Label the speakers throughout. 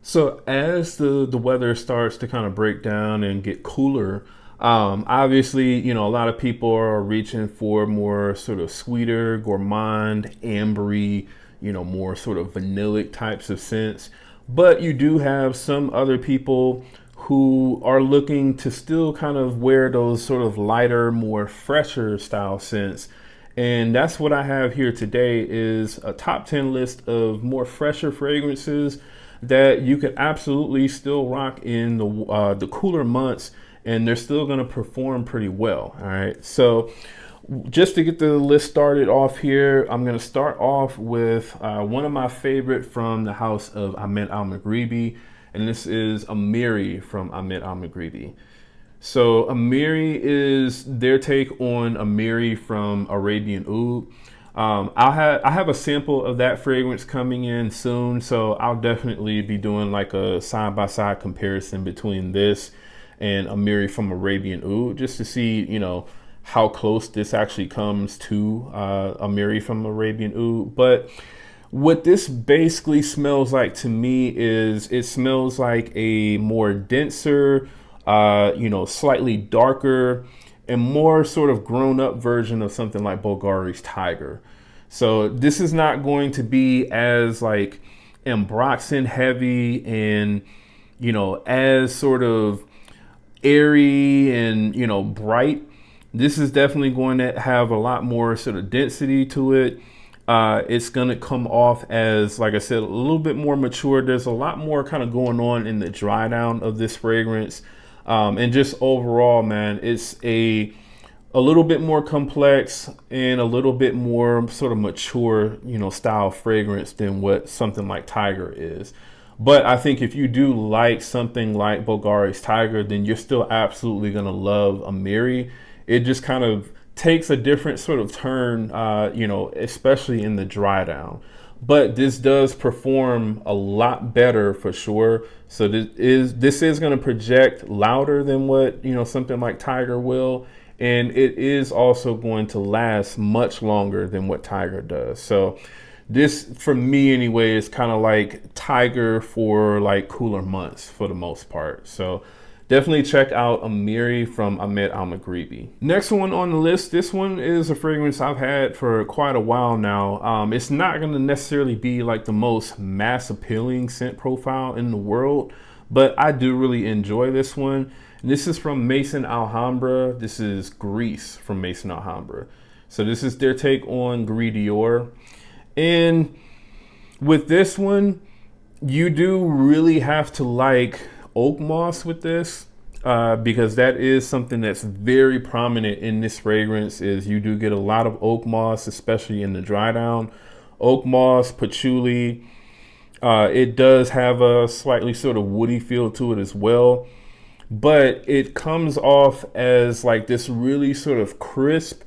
Speaker 1: So as the weather starts to kind of break down and get cooler, obviously, a lot of people are reaching for more sort of sweeter, gourmand, ambery, more sort of vanillic types of scents. But you do have some other people who are looking to still kind of wear those sort of lighter, more fresher style scents. And that's what I have here today is a top 10 list of more fresher fragrances that you could absolutely still rock in the cooler months, and they're still going to perform pretty well. All right. So just to get the list started off here, I'm going to start off with one of my favorite from the house of Ahmed Al-Maghribi, and this is Amiri from Ahmed Al-Maghribi. So Amiri is their take on Amiri from Arabian Oud. I have a sample of that fragrance coming in soon, so I'll definitely be doing like a side by side comparison between this and Amiri from Arabian Oud, just to see how close this actually comes to Amiri from Arabian Oud. But what this basically smells like to me is it smells like a more denser, slightly darker and more sort of grown up version of something like Bulgari's Tiger. So this is not going to be as like ambroxan heavy and, as sort of airy and, bright. This is definitely going to have a lot more sort of density to it. It's going to come off as, like I said, a little bit more mature. There's a lot more kind of going on in the dry down of this fragrance. And just overall, man, it's a little bit more complex and a little bit more sort of mature, style fragrance than what something like Tiger is. But I think if you do like something like Bulgari's Tiger, then you're still absolutely going to love Amiri. It just kind of takes a different sort of turn, especially in the dry down. But this does perform a lot better for sure. So this is going to project louder than what something like Tiger will, and it is also going to last much longer than what Tiger does. So this, for me anyway, is kind of like Tiger for like cooler months for the most part. So definitely check out Amiri from Ahmed Al-Maghribi. Next one on the list, this one is a fragrance I've had for quite a while now. It's not going to necessarily be like the most mass appealing scent profile in the world, but I do really enjoy this one. And this is from Maison Alhambra. This is Grise from Maison Alhambra. So this is their take on Gris Dior. And with this one, you do really have to like oak moss with this, because that is something that's very prominent in this fragrance. Is you do get a lot of oak moss, especially in the dry down. Oak moss, patchouli. It does have a slightly sort of woody feel to it as well, but it comes off as like this really sort of crisp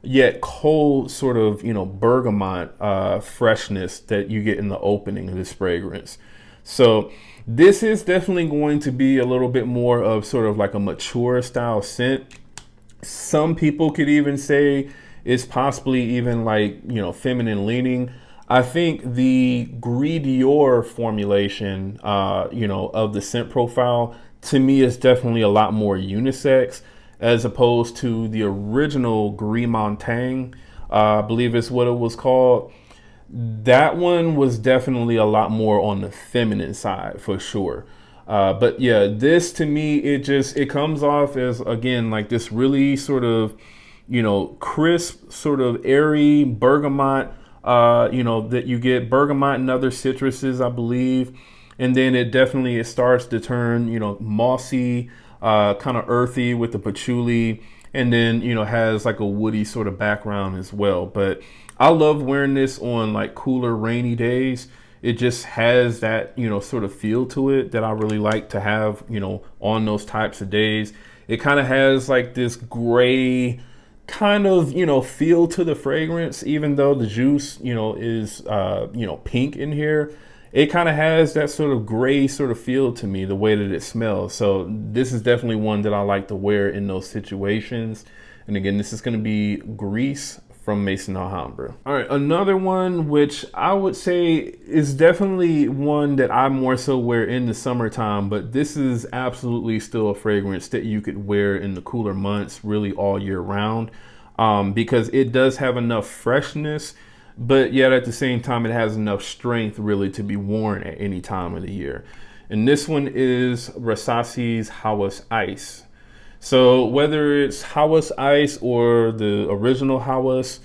Speaker 1: yet cold sort of bergamot freshness that you get in the opening of this fragrance. So this is definitely going to be a little bit more of sort of like a mature style scent. Some people could even say it's possibly even like, feminine leaning. I think the Gris Dior formulation, of the scent profile to me is definitely a lot more unisex as opposed to the original Gris Montagne, I believe is what it was called. That one was definitely a lot more on the feminine side for sure. But yeah, this to me, it comes off as, again, like this really sort of, crisp, sort of airy bergamot, that you get bergamot and other citruses, I believe. And then it starts to turn, mossy, kind of earthy with the patchouli, and then, has like a woody sort of background as well. But I love wearing this on like cooler, rainy days. It just has that, sort of feel to it that I really like to have, on those types of days. It kind of has like this gray kind of, feel to the fragrance, even though the juice, is, pink in here. It kind of has that sort of gray sort of feel to me, the way that it smells. So this is definitely one that I like to wear in those situations. And again, this is going to be Grise from Maison Alhambra. All right, another one which I would say is definitely one that I more so wear in the summertime, but this is absolutely still a fragrance that you could wear in the cooler months, really all year round, because it does have enough freshness, but yet at the same time it has enough strength really to be worn at any time of the year. And this one is Versace's Hawas Ice. So whether it's Hawas Ice or the original Hawas,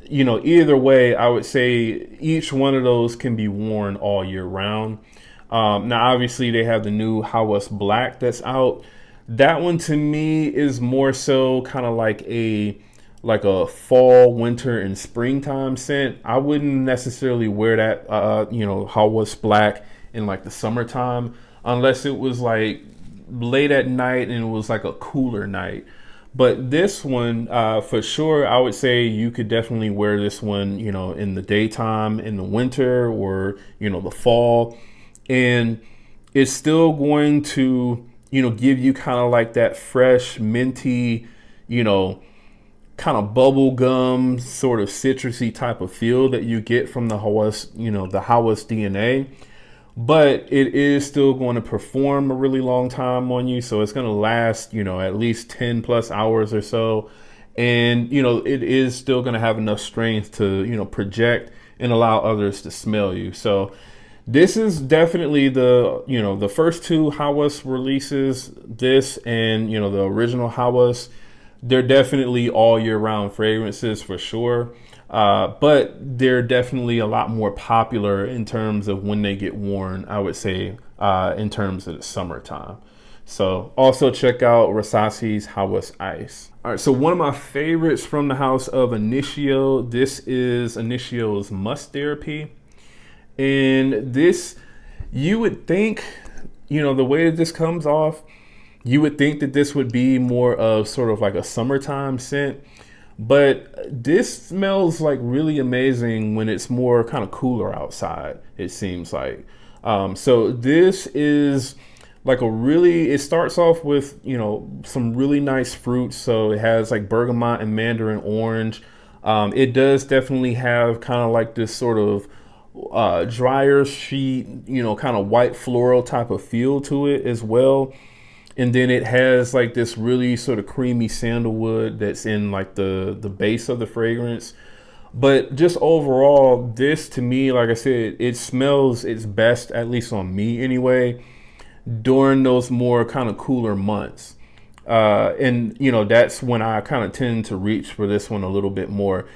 Speaker 1: you know, either way, I would say each one of those can be worn all year round. Now, obviously, they have the new Hawas Black that's out. That one to me is more so kind of like a fall, winter, and springtime scent. I wouldn't necessarily wear that, you know, Hawas Black in like the summertime, unless it was like late at night and it was like a cooler night. But this one, for sure, I would say you could definitely wear this one, you know, in the daytime, in the winter, or, you know, the fall. And it's still going to, you know, give you kind of like that fresh, minty, you know, kind of bubble gum, sort of citrusy type of feel that you get from the Hawas, you know, the Hawas DNA. But it is still going to perform a really long time on you. So it's going to last, you know, at least 10 plus hours or so. And, you know, it is still going to have enough strength to, you know, project and allow others to smell you. So this is definitely the, you know, the first two Hawas releases, this and, you know, the original Hawas. They're definitely all year round fragrances for sure. But they're definitely a lot more popular in terms of when they get worn, I would say, in terms of the summertime. So also check out Versace's Hawas Ice. All right, so one of my favorites from the house of Initio, this is Initio's Musk Therapy. And this, you would think, you know, the way that this comes off, you would think that this would be more of sort of like a summertime scent. But this smells like really amazing when it's more kind of cooler outside, it seems like. So this is like a really, it starts off with, you know, some really nice fruits. So it has like bergamot and mandarin orange. It does definitely have kind of like this sort of drier sheet, you know, kind of white floral type of feel to it as well. And then it has like this really sort of creamy sandalwood that's in like the base of the fragrance. But just overall, this to me, like I said, it smells its best, at least on me anyway, during those more kind of cooler months. And, you know, that's when I kind of tend to reach for this one a little bit more.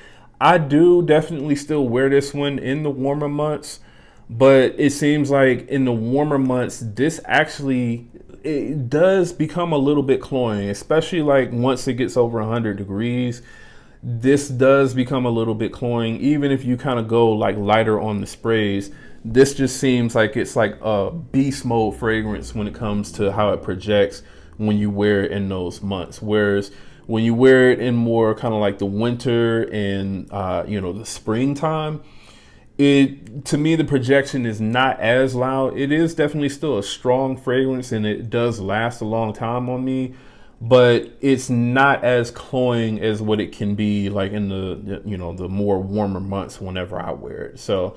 Speaker 1: I do definitely still wear this one in the warmer months, but it seems like in the warmer months, this actually, it does become a little bit cloying, especially like once it gets over 100 degrees. This does become a little bit cloying, even if you kind of go like lighter on the sprays. This just seems like it's like a beast mode fragrance when it comes to how it projects when you wear it in those months. Whereas when you wear it in more kind of like the winter and you know, the springtime, it, to me, the projection is not as loud. It is definitely still a strong fragrance and it does last a long time on me, but it's not as cloying as what it can be like in the, you know, the more warmer months whenever I wear it. So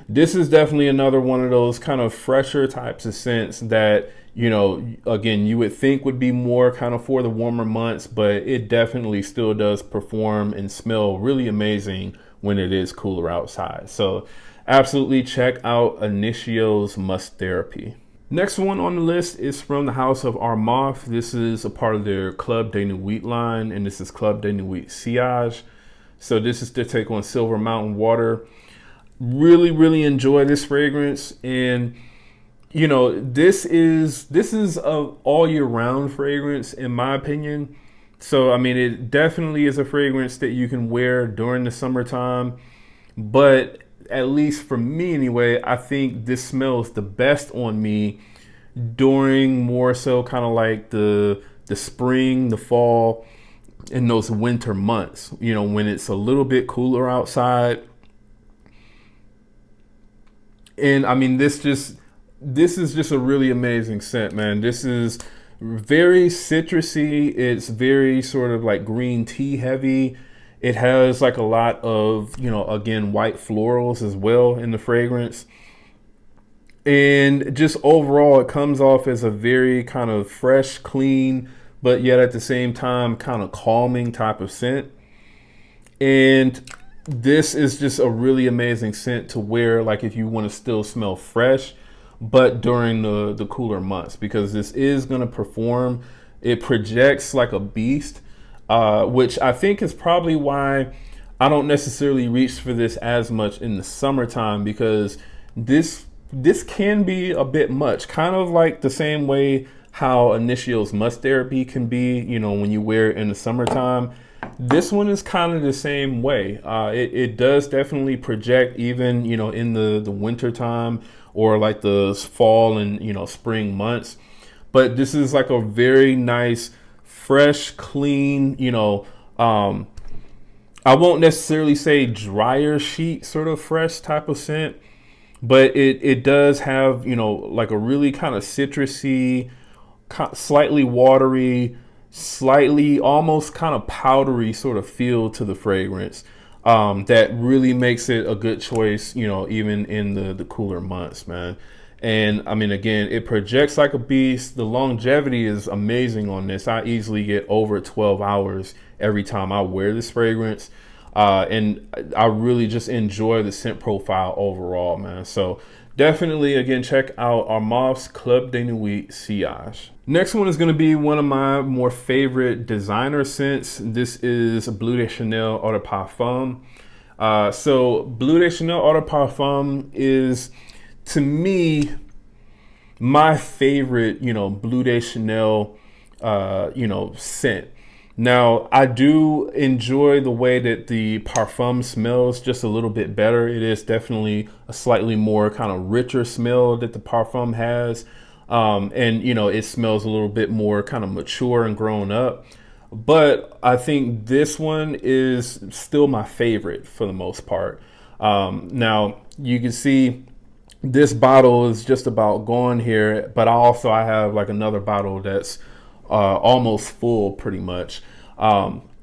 Speaker 1: this is definitely another one of those kind of fresher types of scents that, you know, again, you would think would be more kind of for the warmer months, but it definitely still does perform and smell really amazing when it is cooler outside. So absolutely check out Initio's Musk Therapy. Next one on the list is from the house of Armaf. This is a part of their Club de Nuit line, and this is Club de Nuit Sillage. So this is their take on Silver Mountain Water. Really enjoy this fragrance, and you know, this is a all year round fragrance in my opinion. So I mean, it definitely is a fragrance that you can wear during the summertime, but at least for me anyway, I think this smells the best on me during more so kind of like the spring, the fall, and those winter months, you know, when it's a little bit cooler outside. And I mean, this is just a really amazing scent, man. This is very citrusy. It's very sort of like green tea heavy. It has like a lot of, again, white florals as well in the fragrance. And just overall, it comes off as a very kind of fresh, clean, but yet at the same time, kind of calming type of scent. And this is just a really amazing scent to wear, like if you want to still smell fresh, but during the cooler months, because this is going to perform. It projects like a beast, which I think is probably why I don't necessarily reach for this as much in the summertime, because this can be a bit much, kind of like the same way how Initio's Musk Therapy can be, when you wear it in the summertime. This one is kind of the same way. It does definitely project even, in the winter time or like the fall and, spring months. But this is like a very nice, fresh, clean, I won't necessarily say drier sheet sort of fresh type of scent, but it does have, like a really kind of citrusy, slightly watery, slightly almost kind of powdery sort of feel to the fragrance, that really makes it a good choice, even in the cooler months, man. And I mean, again, it projects like a beast. The longevity is amazing on this. I easily get over 12 hours every time I wear this fragrance. And I really just enjoy the scent profile overall, man. So definitely, again, check out Armav's Club de Nuit Sillage. Next one is going to be one of my more favorite designer scents. This is Bleu De Chanel Eau de Parfum. So Bleu De Chanel Eau de Parfum is, to me, my favorite, Bleu De Chanel, scent. Now, I do enjoy the way that the parfum smells just a little bit better. It is definitely a slightly more kind of richer smell that the parfum has. And, it smells a little bit more kind of mature and grown up. But I think this one is still my favorite for the most part. Now, you can see this bottle is just about gone here, but I have like another bottle that's almost full pretty much.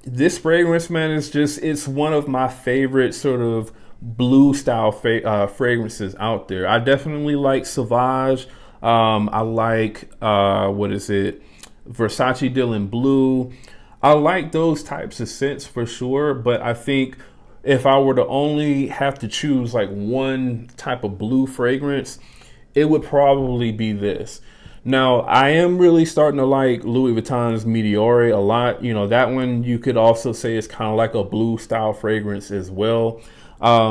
Speaker 1: This fragrance, man, it's one of my favorite sort of blue style fragrances out there. I definitely like Sillage. I like, Versace Dylan Blue. I like those types of scents for sure, but I think if I were to only have to choose like one type of blue fragrance, it would probably be this. Now, I am really starting to like Louis Vuitton's Meteore a lot. That one you could also say is kind of like a blue style fragrance as well.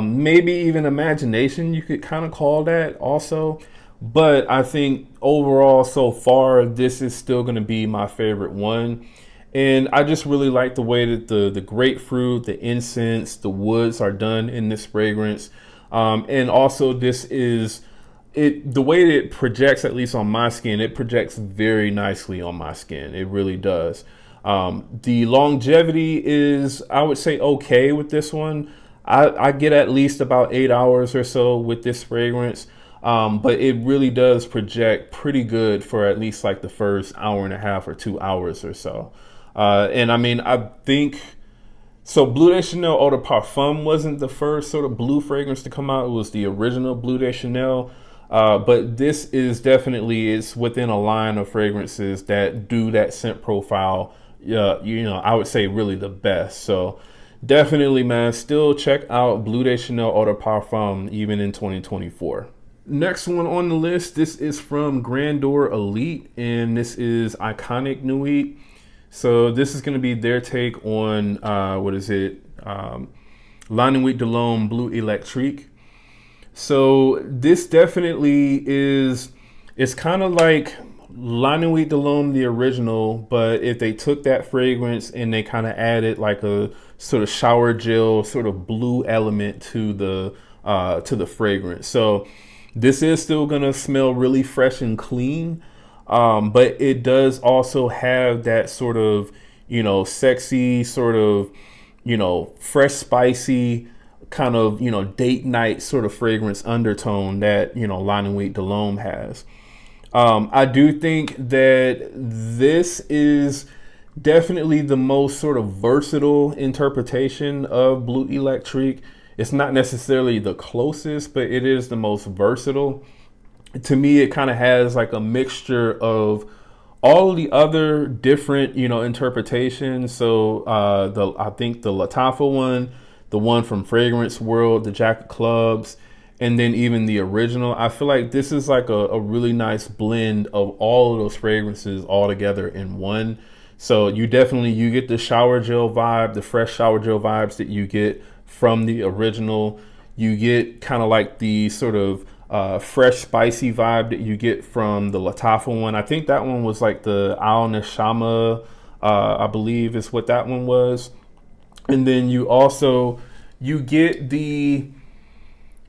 Speaker 1: Maybe even Imagination, you could kind of call that also. But I think overall so far, this is still going to be my favorite one. And I just really like the way that the grapefruit, the incense, the woods are done in this fragrance. And also this is, the way that it projects, at least on my skin, it projects very nicely on my skin. It really does. The longevity is, I would say, okay with this one. I get at least about 8 hours or so with this fragrance. But it really does project pretty good for at least like the first hour and a half or 2 hours or so. And I mean, I think, so Bleu De Chanel Eau de Parfum wasn't the first sort of blue fragrance to come out. It was the original Bleu De Chanel. But this is definitely, it's within a line of fragrances that do that scent profile, I would say really the best. So definitely, man, still check out Bleu De Chanel Eau de Parfum even in 2024. Next one on the list, this is from Grandeur Elite, and this is Iconic Nuit. So this is going to be their take on, La Nuit de l'Homme Bleu Electrique. So this definitely is, it's kind of like La Nuit de l'Homme, the original, but if they took that fragrance and they kind of added like a sort of shower gel, sort of blue element to the fragrance. So this is still gonna smell really fresh and clean, but it does also have that sort of, sexy, sort of, fresh, spicy, kind of, date night sort of fragrance undertone that, La Nuit de l'Homme has. I do think that this is Definitely the most sort of versatile interpretation of Blue Electrique. It's not necessarily the closest, but it is the most versatile. To me, it kind of has like a mixture of all the other different, interpretations. So I think the Latafa one, the one from Fragrance World, the Jack of Clubs, and then even the original. I feel like this is like a really nice blend of all of those fragrances all together in one. So you get the shower gel vibe, the fresh shower gel vibes that you get from the original. You get kind of like the sort of fresh spicy vibe that you get from the Latafa one. I think that one was like the Al Neshama, I believe is what that one was. And then you get the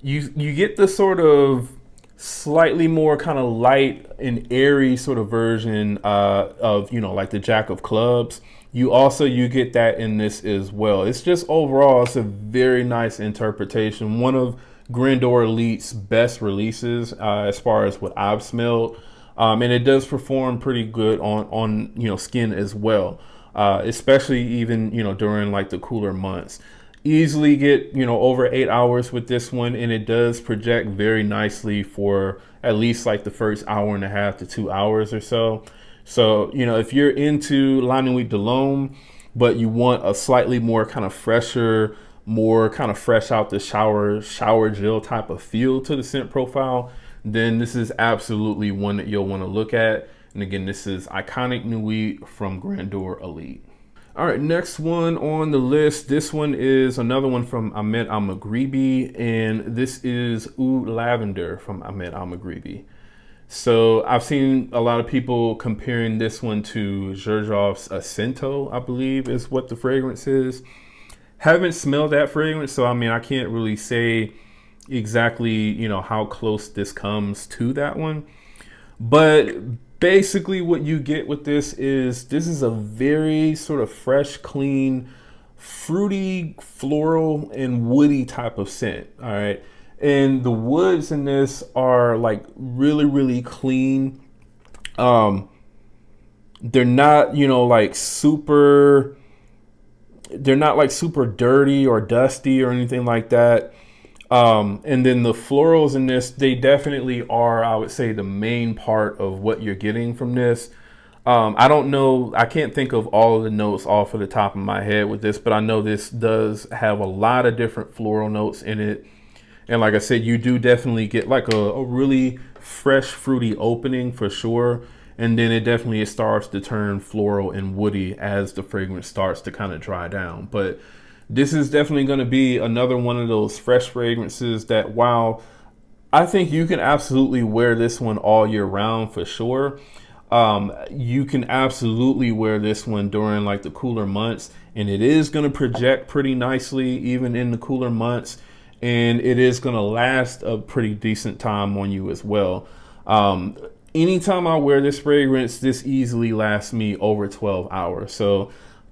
Speaker 1: you get the sort of slightly more kind of light and airy sort of version of like the Jack of Clubs. You get that in this as well. It's just overall, it's a very nice interpretation. One of Grandeur Elite's best releases as far as what I've smelled, and it does perform pretty good on skin as well, especially even during like the cooler months. Easily get over 8 hours with this one, and it does project very nicely for at least like the first hour and a half to 2 hours or so. So if you're into La Nuit de l'Homme, but you want a slightly more kind of fresher, more kind of fresh out the shower gel type of feel to the scent profile, then this is absolutely one that you'll want to look at. And again, this is Iconic Nuit from Grandeur Elite. All right, next one on the list. This one is another one from Ahmed Al-Maghribi, and this is Oud Lavender from Ahmed Al-Maghribi. So I've seen a lot of people comparing this one to Xerjoff's Acento, I believe is what the fragrance is. Haven't smelled that fragrance, so I can't really say exactly, how close this comes to that one. But basically what you get with this is a very sort of fresh, clean, fruity, floral, and woody type of scent. All right. And the woods in this are like really, really clean. They're not, they're not like super dirty or dusty or anything like that. And then the florals in this, they definitely are, I would say, the main part of what you're getting from this. I don't know, I can't think of all of the notes off of the top of my head with this, but I know this does have a lot of different floral notes in it. And like I said, you do definitely get like a really fresh, fruity opening for sure. And then it definitely starts to turn floral and woody as the fragrance starts to kind of dry down. But this is definitely going to be another one of those fresh fragrances that, while I think you can absolutely wear this one all year round for sure, you can absolutely wear this one during like the cooler months, and it is going to project pretty nicely even in the cooler months, and it is going to last a pretty decent time on you as well. Anytime I wear this fragrance, this easily lasts me over 12 hours. So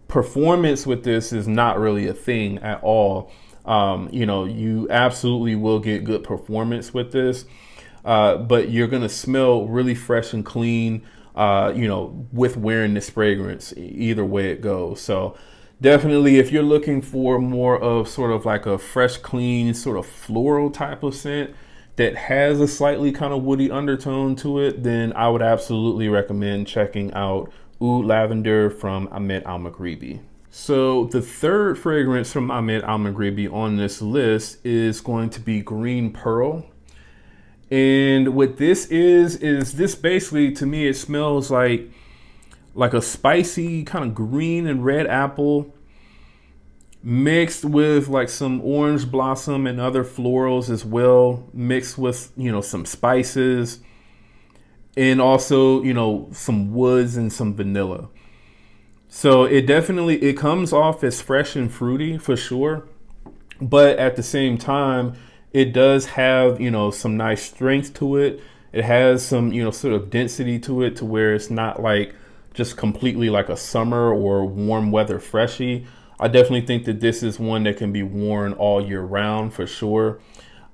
Speaker 1: performance with this is not really a thing at all. You absolutely will get good performance with this, but you're going to smell really fresh and clean, with wearing this fragrance, either way it goes. So definitely, if you're looking for more of sort of like a fresh, clean, sort of floral type of scent that has a slightly kind of woody undertone to it, then I would absolutely recommend checking out Oud Lavender from Ahmed Al-Maghribi. So the third fragrance from Ahmed Al-Maghribi on this list is going to be Green Pearl. And what this is this basically, to me, it smells like a spicy kind of green and red apple mixed with like some orange blossom and other florals as well, mixed with, some spices, and also, some woods and some vanilla. So it comes off as fresh and fruity for sure, but at the same time, it does have, some nice strength to it. It has some, sort of density to it, to where it's not like just completely like a summer or warm weather freshie. I definitely think that this is one that can be worn all year round for sure.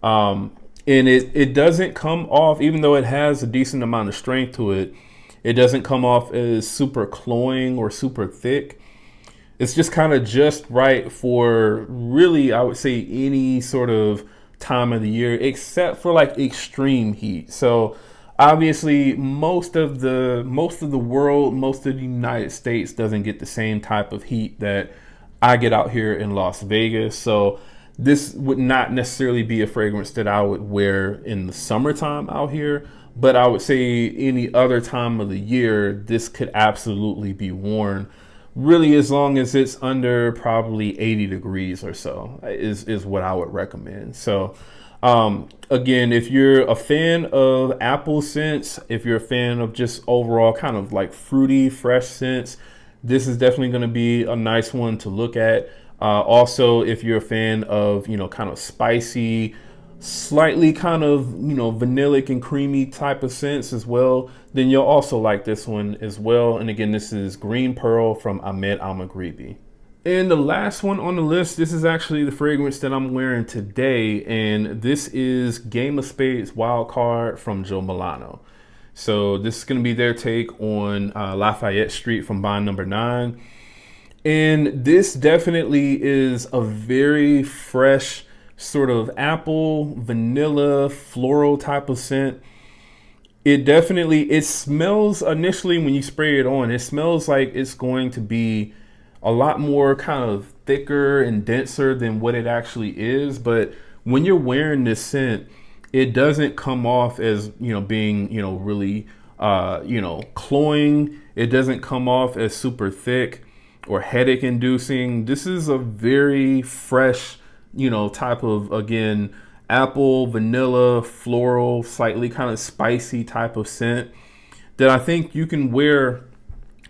Speaker 1: And it doesn't come off, even though it has a decent amount of strength to it, It doesn't come off as super cloying or super thick. It's just kind of just right for really, I would say, any sort of time of the year, except for like extreme heat. So obviously most of the world, most of the United States doesn't get the same type of heat that I get out here in Las Vegas. So this would not necessarily be a fragrance that I would wear in the summertime out here, but I would say any other time of the year, this could absolutely be worn, really, as long as it's under probably 80 degrees or so is what I would recommend. So again, if you're a fan of apple scents, if you're a fan of just overall kind of like fruity, fresh scents, this is definitely going to be a nice one to look at. Also, if you're a fan of, you know, kind of spicy, slightly kind of, you know, vanillic and creamy type of scents as well, then you'll also like this one as well. And again, this is Green Pearl from Ahmed Al-Maghribi. And the last one on the list, this is actually the fragrance that I'm wearing today, and this is Game of Spades Wildcard from Joe Milano. So this is going to be their take on Lafayette Street from bond number 9. And this definitely is a very fresh sort of apple, vanilla, floral type of scent. It smells initially when you spray it on, it smells like it's going to be a lot more kind of thicker and denser than what it actually is. But when you're wearing this scent, it doesn't come off as, you know, being, you know, really, you know, cloying. It doesn't come off as super thick or headache inducing. This is a very fresh, you know, type of, again, apple, vanilla, floral, slightly kind of spicy type of scent that I think you can wear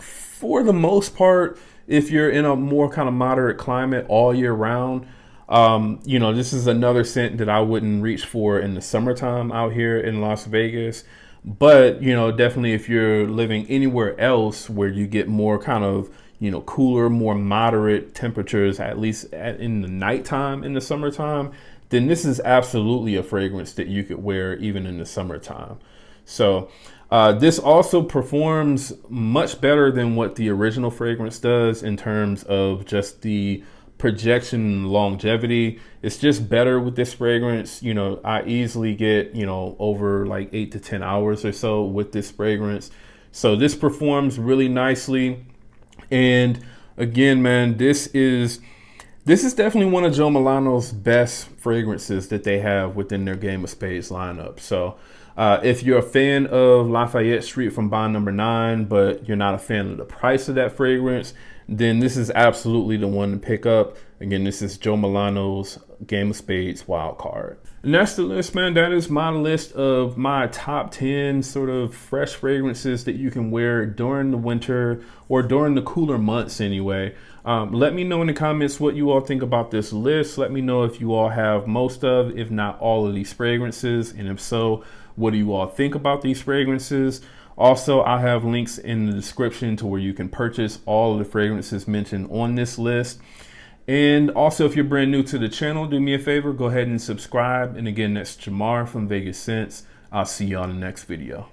Speaker 1: for the most part if you're in a more kind of moderate climate all year round. You know, this is another scent that I wouldn't reach for in the summertime out here in Las Vegas. But, you know, definitely if you're living anywhere else where you get more kind of, you know, cooler, more moderate temperatures, at least in the nighttime in the summertime, then this is absolutely a fragrance that you could wear even in the summertime. So this also performs much better than what the original fragrance does in terms of just the projection and longevity. It's just better with this fragrance. You know, I easily get, you know, over like 8 to 10 hours or so with this fragrance. So this performs really nicely. And again, man, this is definitely one of Joe Milano's best fragrances that they have within their Game of Spades lineup. So if you're a fan of Lafayette Street from bond number 9, but you're not a fan of the price of that fragrance, then this is absolutely the one to pick up. Again, this is Joe Milano's Game of Spades Wildcard. And that's the list, man. That is my list of my top 10 sort of fresh fragrances that you can wear during the winter or during the cooler months anyway. Let me know in the comments what you all think about this list. Let me know if you all have most of, if not all of these fragrances. And if so, what do you all think about these fragrances? Also, I have links in the description to where you can purchase all of the fragrances mentioned on this list. And also, if you're brand new to the channel, do me a favor, go ahead and subscribe. And again, that's Jamar from Vegas Scents. I'll see you on the next video.